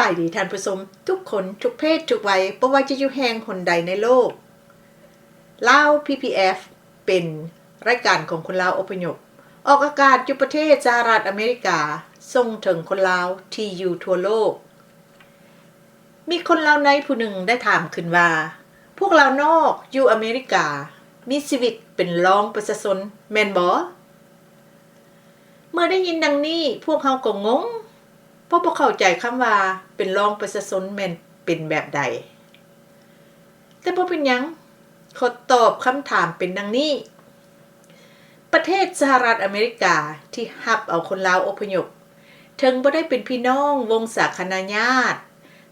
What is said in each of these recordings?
ายดีท่านผู้ชมทุกคนทุกเพศทุกวัยบ่ว่าจะอยู่แห่งหนใดในโลกลาว PPF เป็นรายการของคนลาวอพยพออกอากาศอยู่ประเทศสหรัฐอเมริกาส่งถึงคนลาวที่อยู่ทั่วโลกมีคนลาวในผู้หนึ่งได้ถามขึ้นว่าพวกเรานอกอยู่อเมริกามีชีวิตเป็นรองประชาชนแม่นบ่เมื่อได้ยินดังนี้พวกเขาก็งงเพราะบ่เข้าใจคำว่าเป็นรองประชาชนแม่นเป็นแบบใดแต่บ่เป็นหยังขอตอบคำถามเป็นดังนี้ประเทศสหรัฐอเมริกาที่รับเอาคนลาวอพยพถึงบ่ได้เป็นพี่น้องวงศาคณาญาติ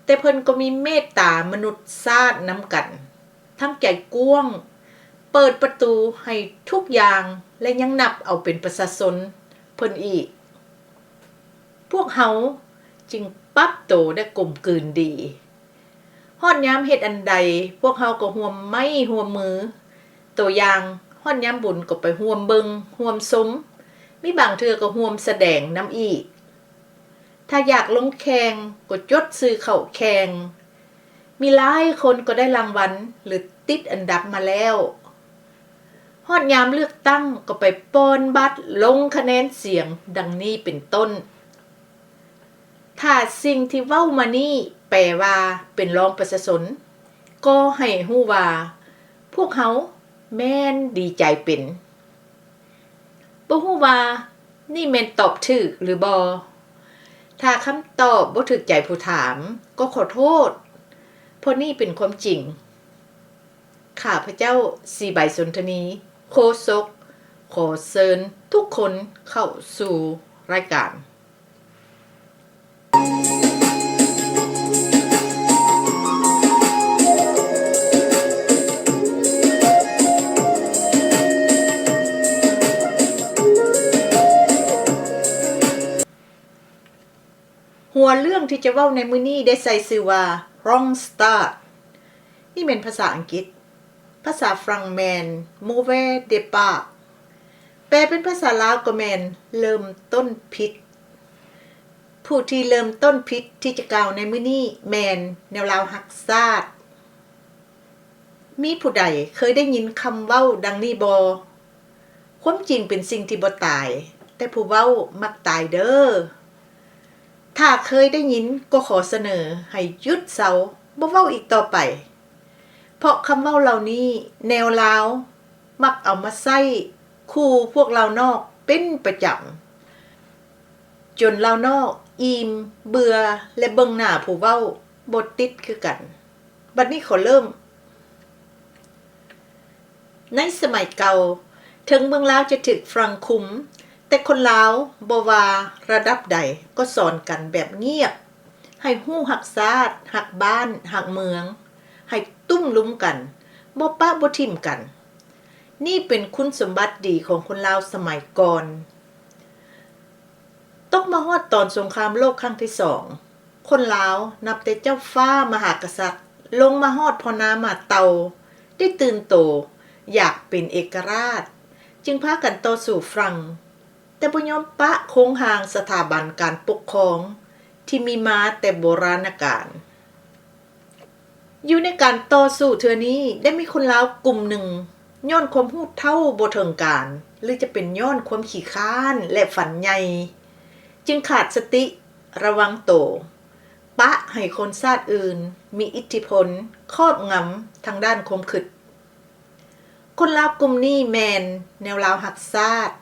แต่เพิ่นก็มีเมตตามนุษย์ชาตินำกันทั้งใจกว้างเปิดประตูให้ทุกอย่างและยังนับเอาเป็นประชาชนเพิ่นอีกพวกเฮาจึงปรับโตได้กลมกลืนดีฮอดยามเฮ็ดอันใดพวกเฮาก็ร่วมไม้ร่วมมือตัวอย่างฮอดยามบุญก็ไปร่วมเบิงร่วมสมมีบางเทื่อก็ร่วมแสดงนำอีกถ้าอยากลงแข่งก็จดซื้อเข้าแข่งมีหลายคนก็ได้รางวัลหรือติดอันดับมาแล้วฮอดยามเลือกตั้งก็ไปป้อนบัตรลงคะแนนเสียงดังนี้เป็นต้นถ้าสิ่งที่เว้ามานี่แปลว่าเป็นรองประชาชนก็ให้ฮู้ว่าพวกเขาแม่นดีใจเป็นบ่ฮู้ว่านี่แม่นตอบถูกหรือบ่ถ้าคำตอบบ่ถูกใจผู้ถามก็ขอโทษเพราะนี่เป็นความจริงข้าพเจ้าสีใบสนทนีโฆษกขอเชิญทุกคนเข้าสู่รายการหัวเรื่องที่จะเว้าในมื้อนี้ได้ใส่ชื่อว่า Wrong Start นี่เป็นภาษาอังกฤษภาษาฝรั่งแมน Mauvais départ แปลเป็นภาษาลาวก็แมนเริ่มต้นผิดผู้ที่เริ่มต้นผิดที่จะกล่าวในมื้อนี้แมนแนวลาวฮักชาติมีผู้ใดเคยได้ยินคำเว้าดังนี้บ่ความจริงเป็นสิ่งที่บ่ตายแต่ผู้เว้ามักตายเด้อถ้าเคยได้ยินก็ขอเสนอให้หยุดเซาบ่เว้าอีกต่อไปเพราะคำเว้าเหล่านี้แนวลาวมักเอามาใช้คู่พวกเรานอกเป็นประจำจนเรานอกอิ่มเบื่อและเบิ่งหน้าผู้เว้าบ่ติดคือกันบัดนี้ขอเริ่มในสมัยเก่าถึงเมืองลาวจะถึกฝรั่งคุมแต่คนลาวบ่ว่าระดับใดก็สอนกันแบบเงียบให้ฮู้ฮักชาติฮักบ้านฮักเมืองให้ตุ้มลุมกันบ่ปะบ่ทิ่มกันนี่เป็นคุณสมบัติดีของคนลาวสมัยก่อนตกมาฮอดตอนสงครามโลกครั้งที่2คนลาวนับแต่เจ้าฟ้ามหากษัตริย์ลงมาฮอดพ่อนามาเตาได้ตื่นโตอยากเป็นเอกราชจึงพากันต่อสู้ฝรั่งแต่บ่ยอมปะโค้งหางสถาบันการปกครองที่มีมาแต่โบราณกาลอยู่ในการต่อสู้เทื่อนี้ได้มีคนลาวกลุ่มหนึ่งย้อนความรู้เท่าบ่ถึงการหรือจะเป็นย้อนความขี้ค้านและฝันใหญ่จึงขาดสติระวังโตปะให้คนชาติอื่นมีอิทธิพลครอบงำทางด้านความคิดคนลาวกลุ่มนี้แมนแนวลาวหักชาติ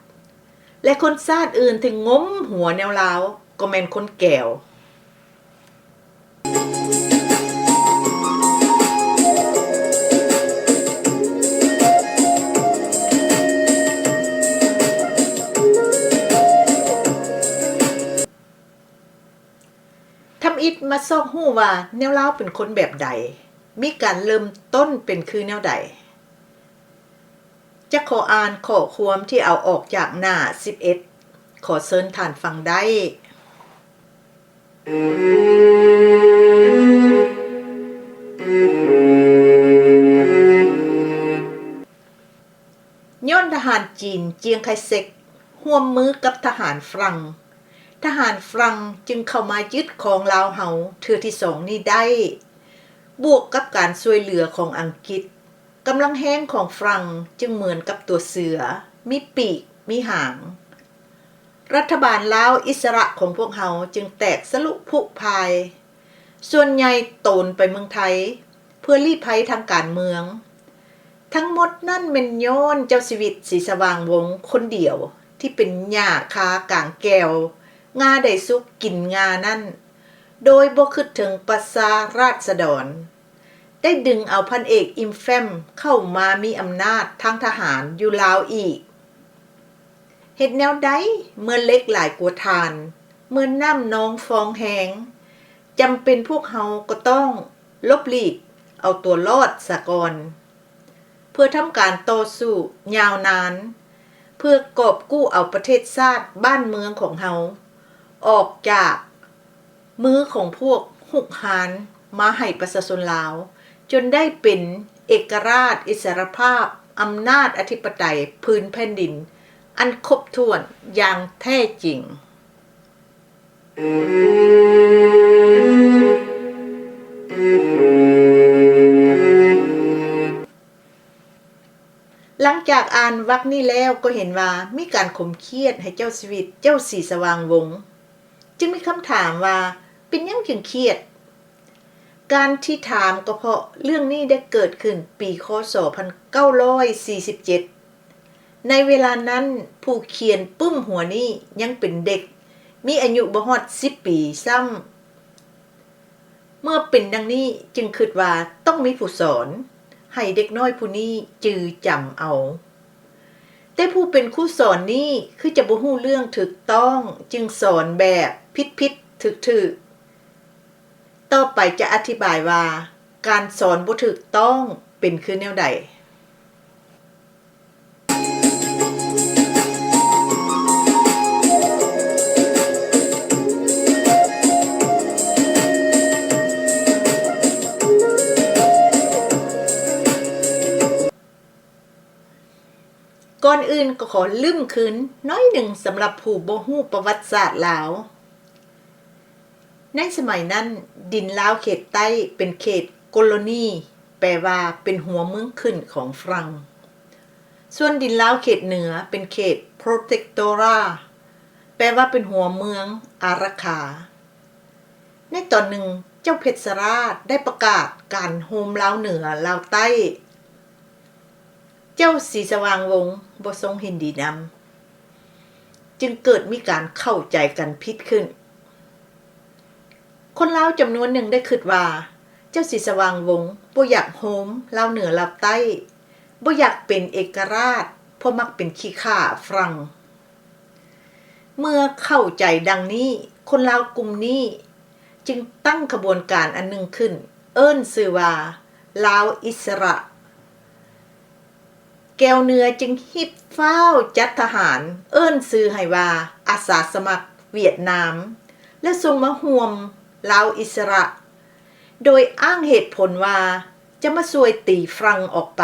และคนชาติอื่นถึงงมหัวแนวลาวก็แม่นคนแก้วทำอิฐมาซอกฮู้ว่าแนวลาวเป็นคนแบบใดมีการเริ่มต้นเป็นคือแนวใดจะขออ่านข้อความที่เอาออกจากหน้า11ขอเชิญท่านฟังได้ย้อนทหารจีนเจียงไคเซ็กร่วมมือกับทหารฝรั่ง ทหารฝรั่งจึงเข้ามายึดของลาวเฮาเทื่อที่2นี้ได้บวกกับการช่วยเหลือของอังกฤษกำลังแห้งของฝรั่งจึงเหมือนกับตัวเสือมีปีกมีหางรัฐบาลลาวอิสระของพวกเฮาจึงแตกสลุผุพายส่วนใหญ่โตนไปเมืองไทยเพื่อลี้ภัยทางการเมืองทั้งหมดนั่นเป็นย้อนเจ้าชีวิตศรีสว่างวงศ์คนเดียวที่เป็นหญ้าคากลางแก้วงาได้สุกกินงานั่นโดยบ่คิดถึงประชาราษฎรได้ดึงเอาพันเอกอิมแฟมเข้ามามีอำนาจทางทหารอยู่ลาวอีกเฮ็ดแนวใดเมื่อเล็กหลายกว่าทานเมื่อน้ำนองฟองแหงจำเป็นพวกเฮาก็ต้องลบหลีกเอาตัวรอดซะก่อนเพื่อทำการต่อสู้ยาวนานเพื่อกอบกู้เอาประเทศชาติบ้านเมืองของเฮาออกจากมือของพวกหุกหาญมาให้ประชาชนลาวจนได้เป็นเอกราชอิสรภาพอำนาจอธิปไตยพื้นแผ่นดินอันครบถ้วนอย่างแท้จริงหลังจากอ่านวรรคนี้แล้วก็เห็นว่ามีการข่มเคียดให้เจ้าชีวิตเจ้าศรีสว่างวงศ์จึงมีคำถามว่าเป็นหยังจึงเครียดการที่ถามก็เพราะเรื่องนี้ได้เกิดขึ้นปีคศ1947ในเวลานั้นผู้เขียนปึ้มหัวนี้ยังเป็นเด็กมีอายุบ่ฮอด10 ปีซ้ำเมื่อเป็นดังนี้จึงคิดว่าต้องมีผู้สอนให้เด็กน้อยผู้นี้จือจำเอาแต่ผู้เป็นครูสอนนี้คือจะบ่ฮู้เรื่องถูกต้องจึงสอนแบบผิดๆถูกๆต่อไปจะอธิบายว่าการสอนบ่ถูกต้องเป็นคือแนวใดก่อนอื่นก็ขอลืมคืนน้อยหนึ่งสำหรับผู้บ่ฮู้ประวัติศาสตร์ลาวในสมัยนั้นดินลาวเขตใต้เป็นเขตโคโลนีแปลว่าเป็นหัวเมืองขึ้นของฝรั่งส่วนดินลาวเขตเหนือเป็นเขตโปรเทคโตราแปลว่าเป็นหัวเมืองอารักขาในตอนหนึ่งเจ้าเพชรราชได้ประกาศการโฮมลาวเหนือลาวใต้เจ้าศรีสว่างวงศ์บ่ทรงเห็นดีนำจึงเกิดมีการเข้าใจกันผิดขึ้นคนลาวจำนวนหนึ่งได้คิดว่าเจ้าศรีสว่างวงศ์บ่อยากโฮมลาวเหนือลาวใต้บ่อยากเป็นเอกราชเพราะมักเป็นขี้ข้าฝรั่งเมื่อเข้าใจดังนี้คนลาวกลุ่มนี้จึงตั้งขบวนการอันหนึ่งขึ้นเอิ้นชื่อว่าลาวอิสระแก้วเนื้อจึงฮิบฟ้าวจัดทหารเอิ้นชื่อให้ว่าอาสาสมัครเวียดนามและส่งมาห่วมลาวอิสระโดยอ้างเหตุผลว่าจะมาช่วยตีฝรั่งออกไป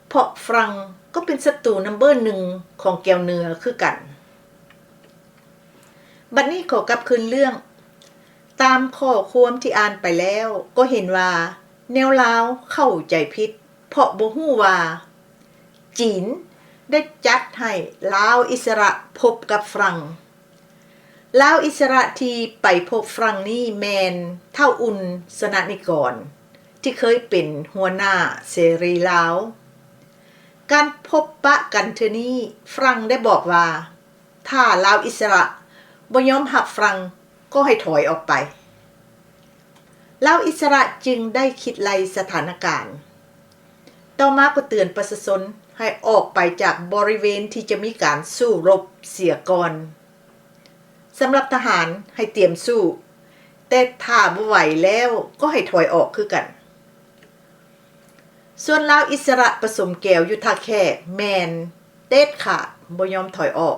เพราะฝรั่งก็เป็นศัตรูนัมเบอร์หนึ่งของแก้วเนื้อคือกันบัดนี้ขอกลับคืนเรื่องตามข้อความที่อ่านไปแล้วก็เห็นว่าแนวลาวเข้าใจผิดเพราะบ่ฮู้ว่าจีนได้จัดให้ลาวอิสระพบกับฝรั่งลาวอิสระที่ไปพบฝรั่งนี้แมนเท่าอุ่นสนนิกรที่เคยเป็นหัวหน้าเสรีลาวการพบปะกันเทื่อนี้ฝรั่งได้บอกว่าถ้าลาวอิสระบ่ยอมรับฝรั่งก็ให้ถอยออกไปลาวอิสระจึงได้คิดไล่สถานการณ์ต่อมาก็เตือนประชาชนให้ออกไปจากบริเวณที่จะมีการสู้รบเสียก่อนสำหรับทหารให้เตรียมสู้แต่ถ้าบ่ไหวแล้วก็ให้ถอยออกคือกันส่วนลาวอิสระผสมแก้วอยู่ท่าแค่แมนเด็ดขาดบ่ยอมถอยออก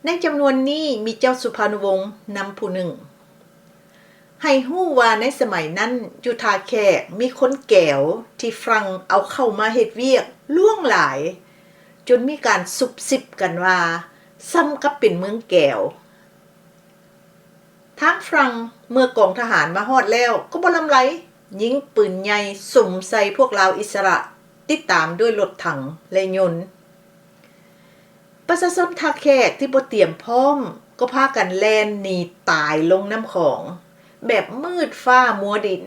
ในจำนวนนี้มีเจ้าสุภานุวงศ์นำผู้หนึ่งให้ฮู้ว่าในสมัยนั้นอยู่ท่าแค่มีคนแก้วที่ฝรั่งเอาเข้ามาเฮ็ดเวียกล่วงหลายจนมีการซุบซิบกันว่าซ้ำกับเป็นเมืองแก้ว ทางฝรั่งเมื่อกองทหารมาฮอดแล้วก็บ่ลำไรยิงปืนใหญ่สุ่มใส่พวกลาวอิสระติดตามด้วยรถถังและยนต์ประชาชนท่าแขกที่บ่เตรียมพร้อมก็พากันแล่นหนีตายลงน้ำของแบบมืดฟ้ามัวดิน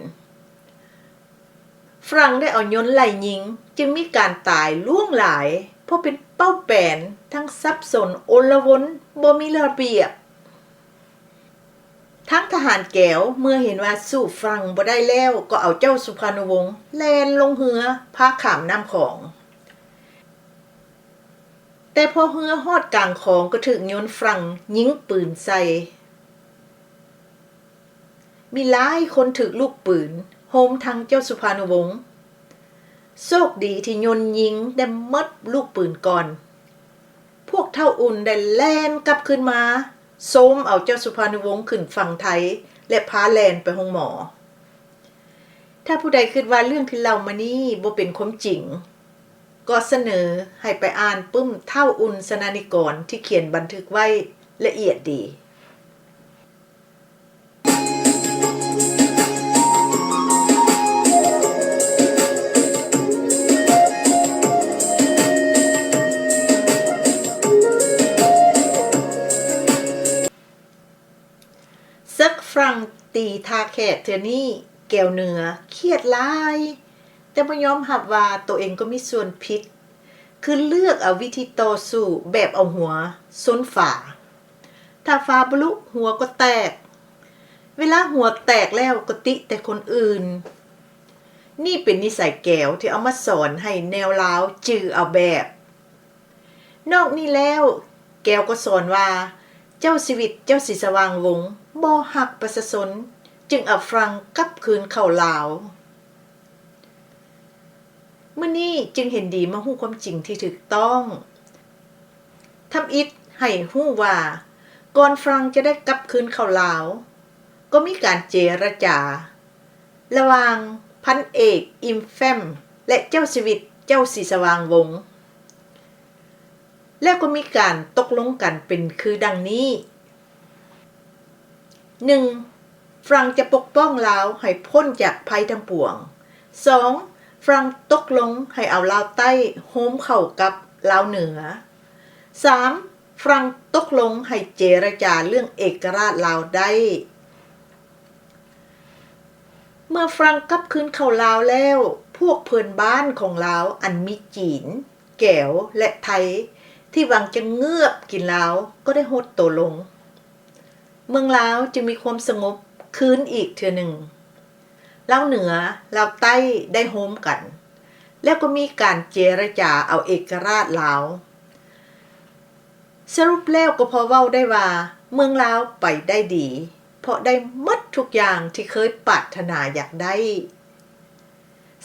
ฝรั่งได้เอายนต์ไล่ยิงจึงมีการตายล่วงหลายเพราะเป็นเป้าแปนทั้งสับสนโอลวนบ่มีระเบียบทั้งทหารแก้วเมื่อเห็นว่าสู้ฝรั่งบ่ได้แล้วก็เอาเจ้าสุพรรณวงศ์แล่นลงเรือพาข้ามน้ำของแต่พอเรือฮอดกลางของก็ถึกยนต์ฝรั่งยิงปืนใส่มีหลายคนถึกลูกปืนโหมทางเจ้าสุพรรณวงศ์โชคดีที่ยนต์ยิงได้หมดลูกปืนก่อนพวกเท่าอุ่นได้แล่นกลับขึ้นมาโซมเอาเจ้าสุพรรณวงศ์ขึ้นฝั่งไทยและพาแล่นไปห้องหมอถ้าผู้ใดคิดว่าเรื่องที่เล่ามานี้บ่เป็นความจริงก็เสนอให้ไปอ่านปึ้มเท่าอุ่นสนานิกรที่เขียนบันทึกไว้ละเอียดดีซึกฝรั่งตีท่าแขกเทื่อนี้แก้วเหนือเครียดหลายแต่บ่ยอมรับว่าตัวเองก็มีส่วนผิดคือเลือกเอาวิธีต่อสู้แบบเอาหัวส้นฝาถ้าฝาบลุหัวก็แตกเวลาหัวแตกแล้วก็ติแต่คนอื่นนี่เป็นนิสัยแก้วที่เอามาสอนให้แนวลาวจื้อเอาแบบนอกนี้แล้วแก้วก็สอนว่าเจ้าชีวิตเจ้าสิสว่างวงศ์บ่ฮักประชาชนจึงเอาฝรั่งกลับคืนเข้าลาวมื้อนี้จึงเห็นดีมาฮู้ความจริงที่ถูกต้องทำอิฐให้ฮู้ว่าก่อนฝรั่งจะได้กลับคืนเข้าลาวก็มีการเจรจาระหว่างพันเอกอิมแฟมและเจ้าชีวิตเจ้าสีสว่างวงศ์แล้วก็มีการตกลงกันเป็นคือดังนี้ 1. ฝรั่งจะปกป้องลาวให้พ้นจากภัยทั้งปวง 2. ฝรั่งตกลงให้เอาลาวใต้โฮมเข้ากับลาวเหนือ 3. ฝรั่งตกลงให้เจรจาเรื่องเอกราชลาวได้เมื่อฝรั่งกลับคืนเข้าลาวแล้วพวกเพื่อนบ้านของลาวอันมีจีนแก้วและไทยที่หวังจะเงือบกินลาวก็ได้หดตัวลงเมืองลาวจึงมีความสงบคืนอีกเทื่อหนึ่งลาวเหนือลาวใต้ได้โฮมกันแล้วก็มีการเจรจาเอาเอกราชลาวสรุปแล้วก็พอเว้าได้ว่าเมืองลาวไปได้ดีเพราะได้หมดทุกอย่างที่เคยปรารถนาอยากได้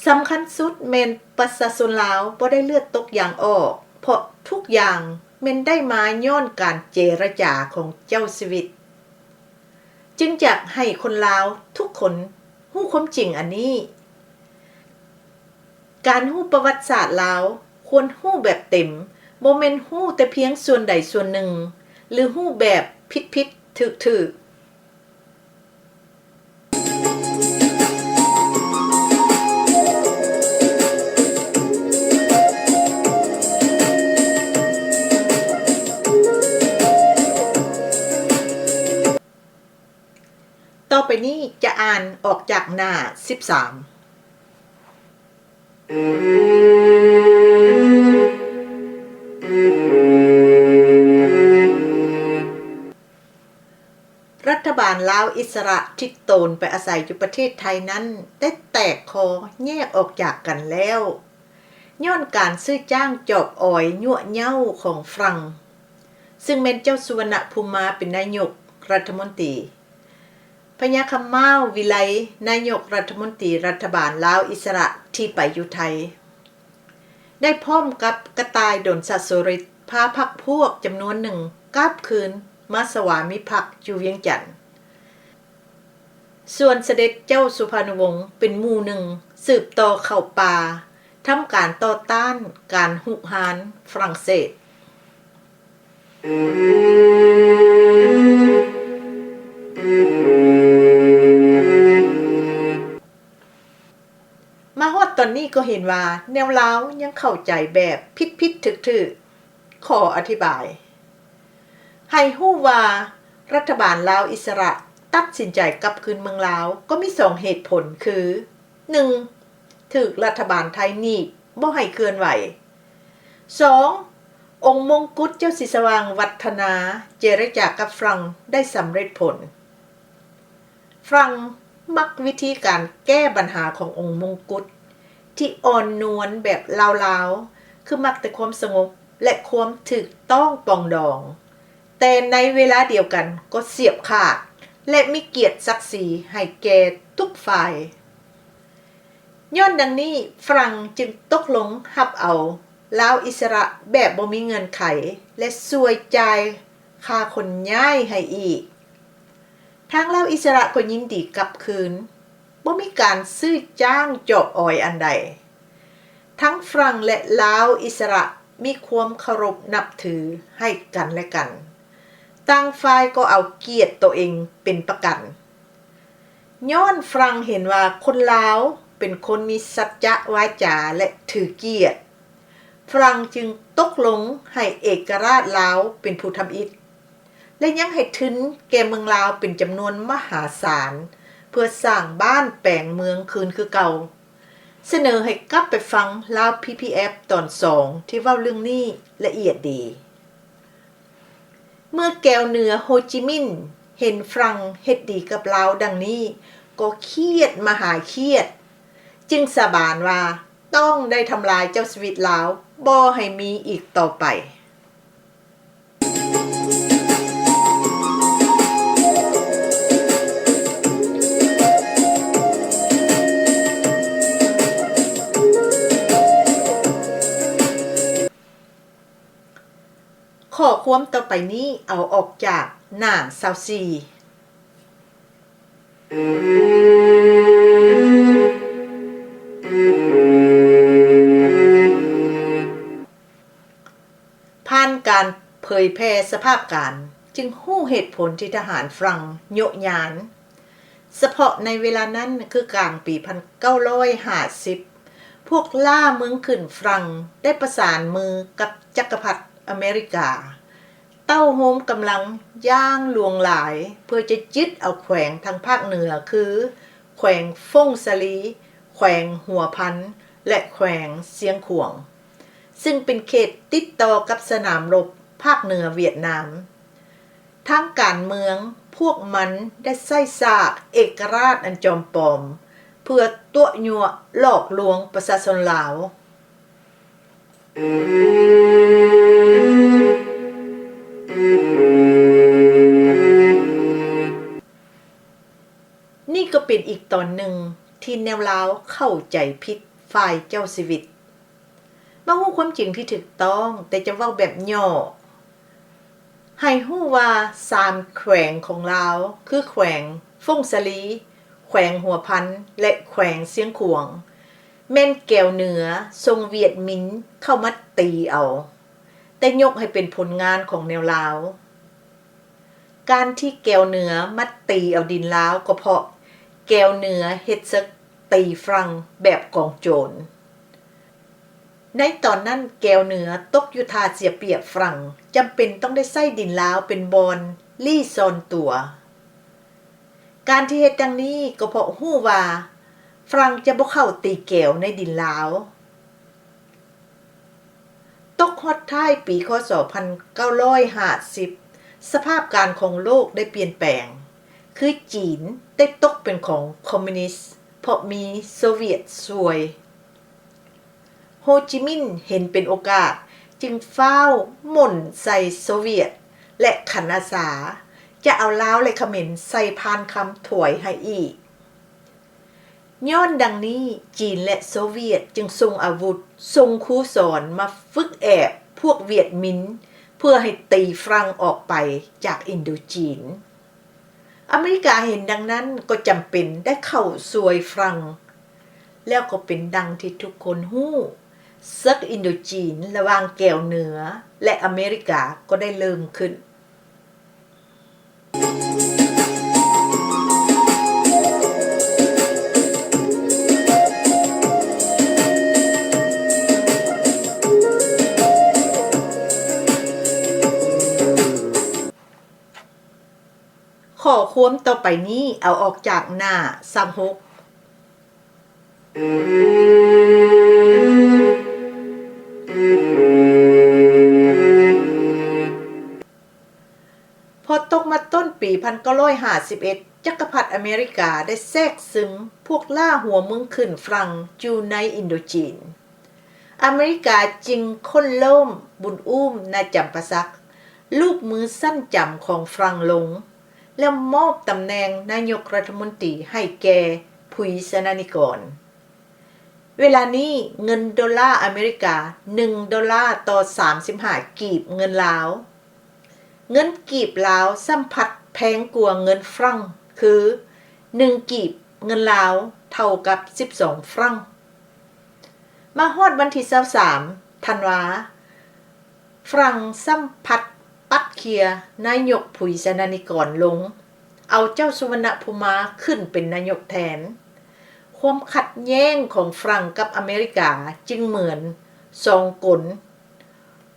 สำคัญสุดแม่นประชาชนลาวบ่ได้เลือดตกอย่างออกเพราะทุกอย่างแม่นได้มาย้อนการเจรจาของเจ้าชีวิตจึงอยากให้คนลาวทุกคนฮู้ความจริงอันนี้การฮู้ประวัติศาสตร์ลาวควรฮู้แบบเต็มบ่แม่นฮู้แต่เพียงส่วนใดส่วนหนึ่งหรือฮู้แบบผิดๆถูกๆต่อไปนี้จะอ่านออกจากหน้า13รัฐบาลลาวอิสระที่โตนไปอาศัยอยู่ประเทศไทยนั้นได้แตกคอแยกออกจากกันแล้วย้อนการซื้อจ้างจอบอ้อยยั่วเย้าของฝรั่งซึ่งเป็นเจ้าสุวรรณภูมิเป็นนายกรัฐมนตรีพญาคำม้าววิไลนายกรัฐมนตรีรัฐบาลลาวอิสระที่ไปอยู่ไทยได้พร้อมกับกระต่ายดลสัตว์โสริตพาพรรคพวกจำนวนหนึ่งกลับคืนมาสวามิภักดิ์อยู่เวียงจันทน์ส่วนเสด็จเจ้าสุพรรณวงศ์เป็นหมู่หนึ่งสืบต่อเข้าป่าทำการต่อต้านการหุกหานฝรั่งเศส มาฮอดตอนนี้ก็เห็นว่าแนวลาวยังเข้าใจแบบผิดถึกขออธิบายให้ฮู้ว่ารัฐบาลลาวอิสระตัดสินใจกลับคืนเมืองลาวก็มี2เหตุผลคือ 1. ถูกรัฐบาลไทยหนีบบ่ให้เคลื่อนไหว 2. องค์มงกุฎเจ้าสิสว่างวัฒนาเจรจากับฝรั่งได้สำเร็จผลฝรั่งมักวิธีการแก้ปัญหาขององค์มงกุฎที่อ่อนนวลแบบลาวๆคือมักแต่ความสงบและความถูกต้องปองดองแต่ในเวลาเดียวกันก็เสียบขาดและมีเกียรติศักดิ์ศรีให้แก่ทุกฝ่ายย้อนดังนี้ฝรั่งจึงตกลงรับเอาลาวอิสระแบบบ่มีเงินไขและซวยจ่ายค่าคนย้ายให้อีกทางลาวอิสระก็ยินดีกลับคืนบ่มีการซื้อจ้างจอบอ้อยอันใดทั้งฝรั่งและลาวอิสระมีความเคารพนับถือให้กันและกันต่างฝ่ายก็เอาเกียรติตัวเองเป็นประกันย้อนฝรั่งเห็นว่าคนลาวเป็นคนมีสัจจะวาจาและถือเกียรติฝรั่งจึงตกลงให้เอกราชลาวเป็นผู้ทำอิฐและยังให้ทุนแก่เมืองลาวเป็นจำนวนมหาศาลเพื่อสร้างบ้านแปลงเมืองคืนคือเก่าเสนอให้กลับไปฟังลาว PPF ตอน2ที่เว้าเรื่องนี้ละเอียดดีเมื่อแก้วเหนือโฮจิมินห์เห็นฝรั่งเฮ็ดดีกับลาวดังนี้ก็เครียดมหาเครียดจึงสาบานว่าต้องได้ทำลายเจ้าชีวิตลาวบ่ให้มีอีกต่อไปข้อความต่อไปนี้เอาออกจากหน้า24ผ่านการเผยแพร่สภาพการจึงรู้เหตุผลที่ทหารฝรั่งโยกยานเฉพาะในเวลานั้นคือกลางปี 1950 พวกล่าเมืองขึ้นฝรั่งได้ประสานมือกับจักรพรรดิอเมริกาเต้าโฮมกำลังย่างลวงหลายเพื่อจะยึดเอาแขวงทางภาคเหนือคือแขวงฟงสลีแขวงหัวพันและแขวงเสียงขวงซึ่งเป็นเขตติดต่อกับสนามรบภาคเหนือเวียดนามทางการเมืองพวกมันได้ไส้ซากเอกราชอันจอมปลอมเพื่อตัวยั่วหลอกลวงประชาชนลาวนี่ก็เป็นอีกตอนหนึ่งที่แนวลาวเข้าใจผิดฝ่ายเจ้าชีวิตมาฮู้ความจริงที่ถูกต้องแต่จะเว้าแบบย่อให้ฮู้ว่า3แขวงของลาวคือแขวงฟงสลีแขวงหัวพันและแขวงเสียงขวงแม่นแก้วเหนือทรงเวียดมินเข้ามาตีเอาแต่ยกให้เป็นผลงานของแนวลาวการที่แก้วเหนือมาตีเอาดินลาวก็เพราะแก้วเหนือเฮ็ดซึกตีฝรั่งแบบกองโจรในตอนนั้นแก้วเหนือตกอยู่ท่าเสียเปรียบฝรั่งจำเป็นต้องได้ใส่ดินลาวเป็นบอนลี่ซอนตัวการที่เฮ็ดดังนี้ก็เพราะฮู้ว่าฝรั่งจะบ่เข้าตีแก้วในดินลาวตกฮอดท้ายปีคศ 1950 สภาพการของโลกได้เปลี่ยนแปลงคือจีนได้ตกเป็นของคอมมิวนิสต์เพราะมีโซเวียตช่วยโฮจิมินห์เห็นเป็นโอกาสจึงฟ้าวหม่นใส่โซเวียตและขันอาสาจะเอาลาวและเขมรใส่พานคำถวยให้อีกย้อนดังนี้จีนและโซเวียตจึงส่งอาวุธส่งครูสอนมาฝึกแอบพวกเวียดมินเพื่อให้ตีฝรั่งออกไปจากอินโดจีนอเมริกาเห็นดังนั้นก็จำเป็นได้เข้าซวยฝรั่งแล้วก็เป็นดังที่ทุกคนฮู้ศึกอินโดจีนระหว่างแก้วเหนือและอเมริกาก็ได้เริ่มขึ้น ความต่อไปนี้เอาออกจากหน้า36พอตกมาต้นปี 1951 จักรพรรดิอเมริกาได้แทรกซึมพวกล่าหัวเมืองขึ้นฝรั่งอยู่ในอินโดจีนอเมริกาจึงค้นล้มบุญอุ้มนาจำปาสักลูกมือสั้นจำของฝรั่งลงแล้วมอบตำแหน่งนายกรัฐมนตรีให้แก่ภุยสนานิกรเวลานี้เงินดอลลาร์อเมริกา1ดอลลาร์ต่อ35กีบเงินลาวเงินกีบลาวสัมผัสแพงกว่าเงินฝรั่งคือ1กีบเงินลาวเท่ากับ12ฝรั่งมาฮอดวันที่23ธันวาฝรั่งสัมผัสปัดเคียนายกภุยสนานิกรลงเอาเจ้าสุวรรณภูมาขึ้นเป็นนายกแทนความขัดแย้งของฝรั่งกับอเมริกาจึงเหมือนสองกล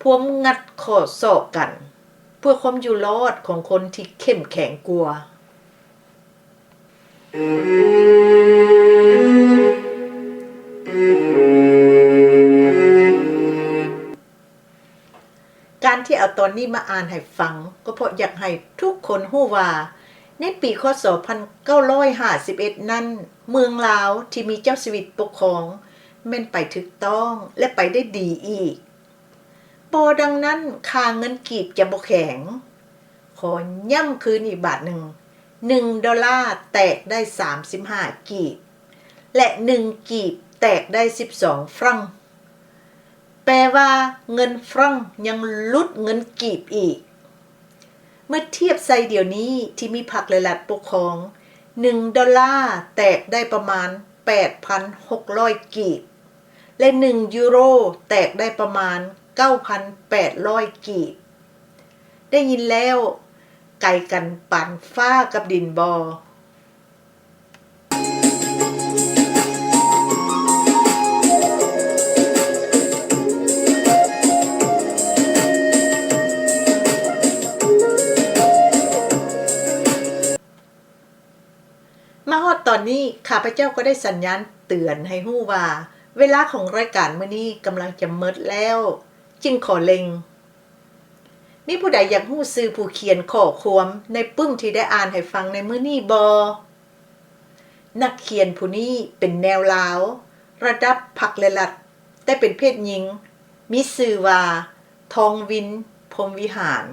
พวมงัดข้อศอกกันเพื่อความอยู่รอดของคนที่เข้มแข็งกว่าการที่เอาตอนนี้มาอ่านให้ฟังก็เพราะอยากให้ทุกคนรู้ว่าในปีคศ1951นั้นเมืองลาวที่มีเจ้าชีวิตปกครองแม่นไปถูกต้องและไปได้ดีอีกบ่ดังนั้นค่าเงินกีบจะบ่แข็งขอย้ำคืนอีกบาทหนึ่ง1ดอลลาร์แตกได้35กีบและ1กีบแตกได้12ฝรั่งแปลว่าเงินฝรั่งยังลุดเงินกีบอีกเมื่อเทียบใส่เดี๋ยวนี้ที่มีพรรคและรัฐปกครอง1ดอลลาร์แตกได้ประมาณ 8,600 กีบและ1ยูโรแตกได้ประมาณ 9,800 กีบได้ยินแล้วไกลกันปานฟ้ากับดินบอมาฮอดตอนนี้ข้าพเจ้าก็ได้สัญญาณเตือนให้ฮู้ว่าเวลาของรายการมื้อนี้กำลังจะหมดแล้วจึงขอเล็งมีผู้ใดอยากฮู้ชื่อผู้เขียนข้อความในปึ้งที่ได้อ่านให้ฟังในมื้อนี้บ่นักเขียนผู้นี้เป็นแนวลาวระดับพรรคและรัฐแต่เป็นเพศหญิงมีชื่อว่าทองวินพรหมวิหาร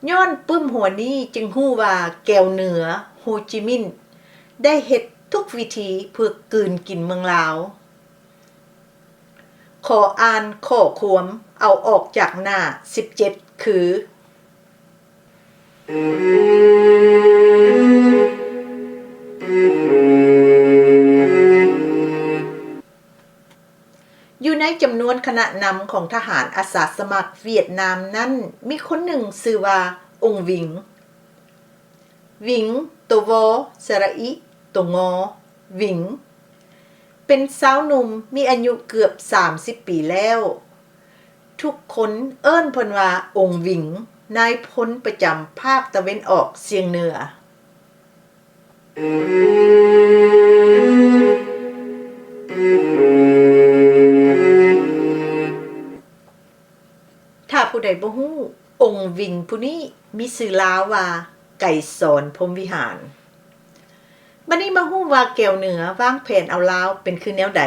ย้อนปึ้มหัวนี้จึงฮู้ว่าแก้วเหนือโฮจิมินห์ได้เฮ็ดทุกวิธีเพื่อกลืนกินเมืองลาวขออ่านข้อความเอาออกจากหน้า17คืออยู่ในจำนวนคณะนำของทหารอาสาสมัครเวียดนามนั้นมีคนหนึ่งชื่อว่าองค์วิงตัววอสระอิตัวงอวิงเป็นสาวหนุ่มมีอายุเกือบ30ปีแล้วทุกคนเอิ้นเพิ่นว่าองค์วิงนายพลประจำภาคตะเวนออกเฉียงเหนือถ้าผู้ใดบ่ฮู้องค์วิงผู้นี้มีชื่อลาวว่าไก่สอนพรหมวิหารบัดนี้มาฮู้ว่าแก้วเหนือวางแผนเอาลาวเป็นคือแนวใด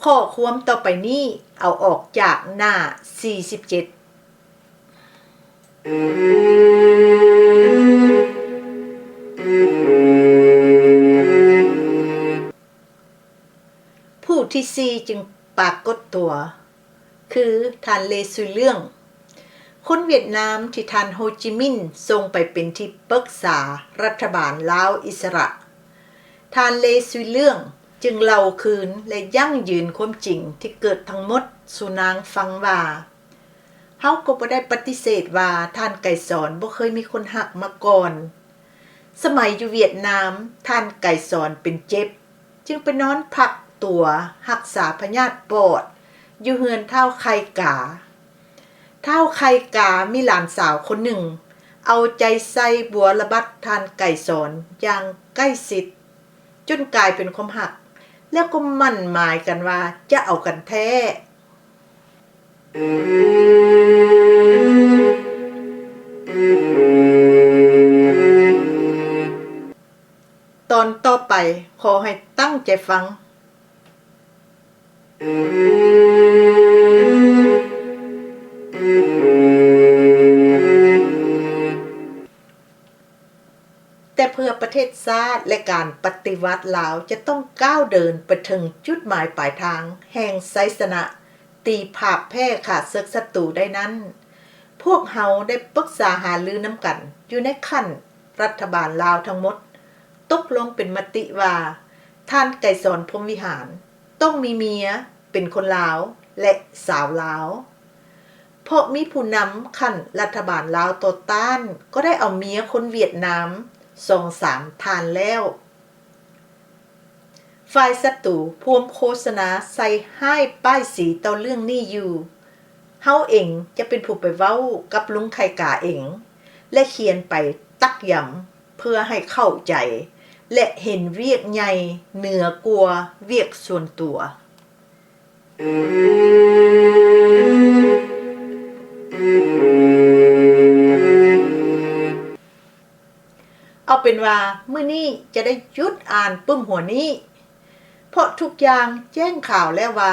ข้อความต่อไปนี้เอาออกจากหน้า47ผู้ที่4จึงปรากฏตัวคือท่านเลซุยเรื่องคนเวียดนามที่ท่านโฮจิมินห์ส่งไปเป็นที่ปรึกษารัฐบาลลาวอิสระท่านเลซุยเรื่องจึงเล่าคืนและยั่งยืนความจริงที่เกิดทั้งหมดสู่นางฟังว่าเฮาก็บ่ได้ปฏิเสธว่าท่านไก่สอนบ่เคยมีคนหักมาก่อนสมัยอยู่เวียดนามท่านไก่สอนเป็นเจ็บจึงไปนอนพักตัวรักษาพยาธิปอดอยู่เฮือนเฒ่าไข่กาเฒ่าไข่กามีหลานสาวคนหนึ่ง เอาใจใส่บัวระบัดทานไก่สอนอย่างใกล้ชิดจนกลายเป็นความหักแล้วก็มั่นหมายกันว่าจะเอากันแท้ตอนต่อไปขอให้ตั้งใจฟังแต่เพื่อประเทศชาติและการปฏิวัติลาวจะต้องก้าวเดินไปถึงจุดหมายปลายทางแห่งไสสนะตีภาพแพ้ขาดศึกศัตรูได้นั้นพวกเฮาได้ปรึกษาหารือน้ำกันอยู่ในขั้นรัฐบาลลาวทั้งหมดตกลงเป็นมติว่าท่านไกรสอนพรหมวิหารต้องมีเมียเป็นคนลาวและสาวลาวเพราะมีผู้นำขั้นรัฐบาลลาวต่อต้านก็ได้เอาเมียคนเวียดนาม2-3 ทานแล้วฝ่ายศัตรูพวมโฆษณาใส่ให้ป้ายสีต่อเรื่องนี้อยู่เฮาเองจะเป็นผู้ไปเว้ากับลุงไข่กาเองและเขียนไปตักย้ำเพื่อให้เข้าใจและเห็นเวียกใหญ่เหนือกว่าเวียกส่วนตัวเอาเป็นว่ามื้อนี้จะได้หยุดอ่านปึ้มหัวนี้เพราะทุกอย่างแจ้งข่าวแล้วว่า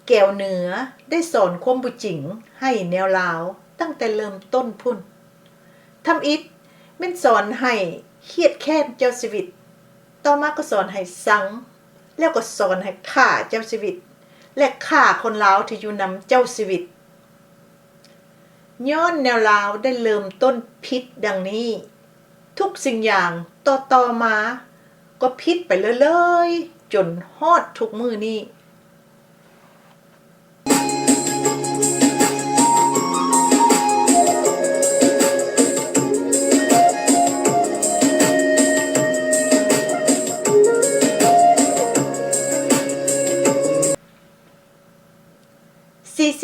แก้วเหนือได้สอนความบ่จริงให้แนวลาวตั้งแต่เริ่มต้นพุ่นทำอิฐแม่นสอนให้เครียดแค้นเจ้าชีวิตต่อมาก็สอนให้สังแล้วก็สอนให้ฆ่าเจ้าชีวิตและฆ่าคนลาวที่อยู่นำเจ้าชีวิตย้อนแนวลาวได้เริ่มต้นพิษดังนี้ทุกสิ่งอย่างต่อมาก็พิษไปเรื่อยๆจนฮอดทุกมื้อนี้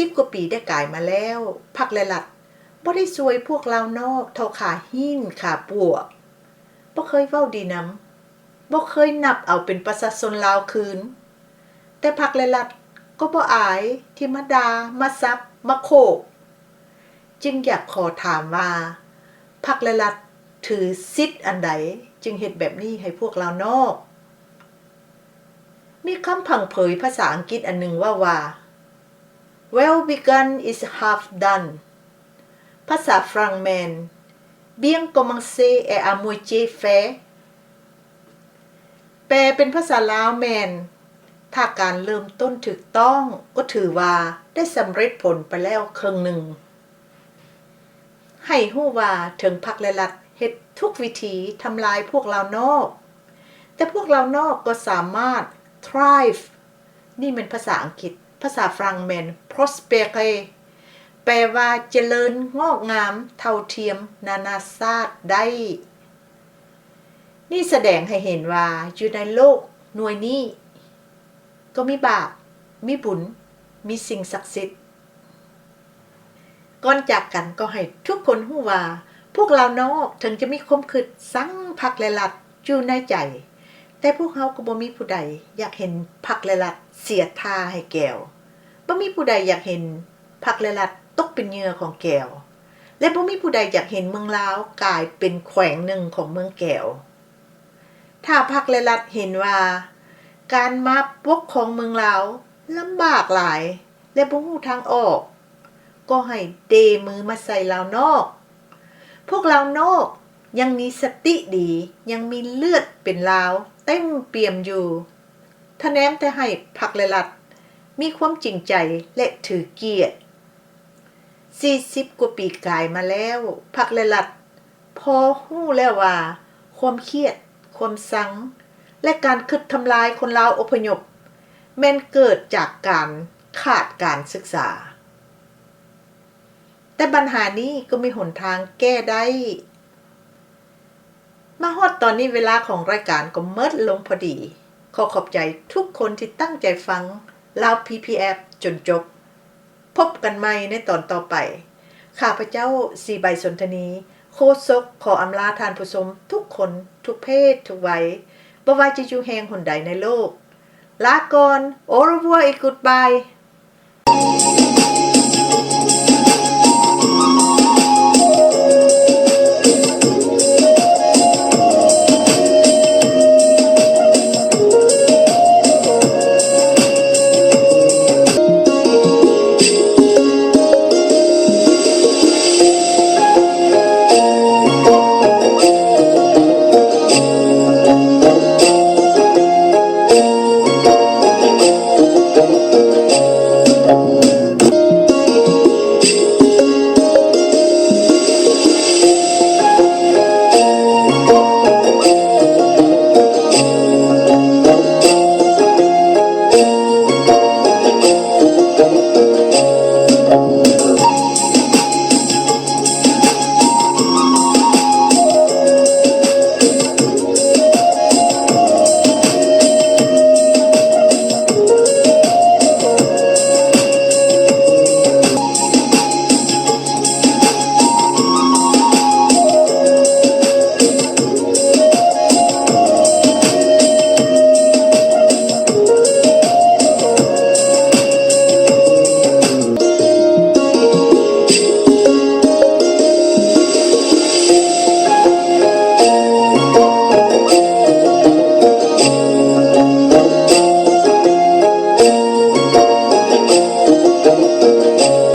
40 กว่าปีได้กลายมาแล้วพรรคและรัฐบ่ได้ช่วยพวกเรานอกเท่าขาหินขาปวกบ่เคยเว้าดีนำบ่เคยนับเอาเป็นประชาชนลาวคืนแต่พรรคและรัฐก็บ่อายที่มาด่ามาซับมาโคกจึงอยากขอถามว่าพรรคและรัฐถือสิทธิ์อันใดจึงเฮ็ดแบบนี้ให้พวกเรานอกมีคำพังเผยภาษาอังกฤษอันหนึ่งว่าWell begun is half done ภาษาฝรั่งแมน Bien commencé est à moitié fait แปลเป็นภาษาลาวแมนถ้าการเริ่มต้นถูกต้องก็ถือว่าได้สำเร็จผลไปแล้วครึ่งหนึ่งให้ฮู้ว่าถึงพรรคและรัฐเฮ็ดทุกวิธีทำลายพวกเรานอกแต่พวกเรานอกก็สามารถ thrive นี่เป็นภาษาอังกฤษภาษาฝรั่งแมน prospere แปลว่าเจริญงอกงามเท่าเทียมนานาชาติได้นี่แสดงให้เห็นว่าอยู่ในโลกหน่วยนี้ก็มีบาปมีบุญมีสิ่งศักดิ์สิทธิ์ก่อนจากกันก็ให้ทุกคนรู้ว่าพวกเรานอกถึงจะมีความคิดสังพรรคและรัฐอยู่ในใจแต่พวกเขาก็บ่มีผู้ใดอยากเห็นพรรคและรัฐเสียท่าให้แก้วบ่มีผู้ใดอยากเห็นพรรคและรัฐตกเป็นเหยื่อของแก้วและบ่มีผู้ใดอยากเห็นเมืองลาวกลายเป็นแขวงหนึ่งของเมืองแก้วถ้าพรรคและรัฐเห็นว่าการมาปกครองเมืองลาวลำบากหลายและบ่ฮู้ทางออกก็ให้เดมือมาใส่ลาวนอกพวกเรานอกยังมีสติดียังมีเลือดเป็นลาวเต็มเปี่ยมอยู่ถ้าแนมแต่ให้พรรคและรัฐมีความจริงใจและถือเกียรติ40 กว่าปีกลายมาแล้วพรรคและรัฐพอฮู้แล้วว่าความเครียดความสังและการคิดทำลายคนลาวอพยพแม้นเกิดจากการขาดการศึกษาแต่ปัญหานี้ก็มีหนทางแก้ได้มาฮอดตอนนี้เวลาของรายการก็หมดลงพอดีขอขอบใจทุกคนที่ตั้งใจฟังลาว PPF จนจบพบกันใหม่ในตอนต่อไปข้าพเจ้าสีใบสนทนี โคศกขออำลาท่านผู้ชมทุกคนทุกเพศทุกวัยบ่ว่าจะอยู่แห่งหนใดในโลกลาก่อน Au revoir et goodbye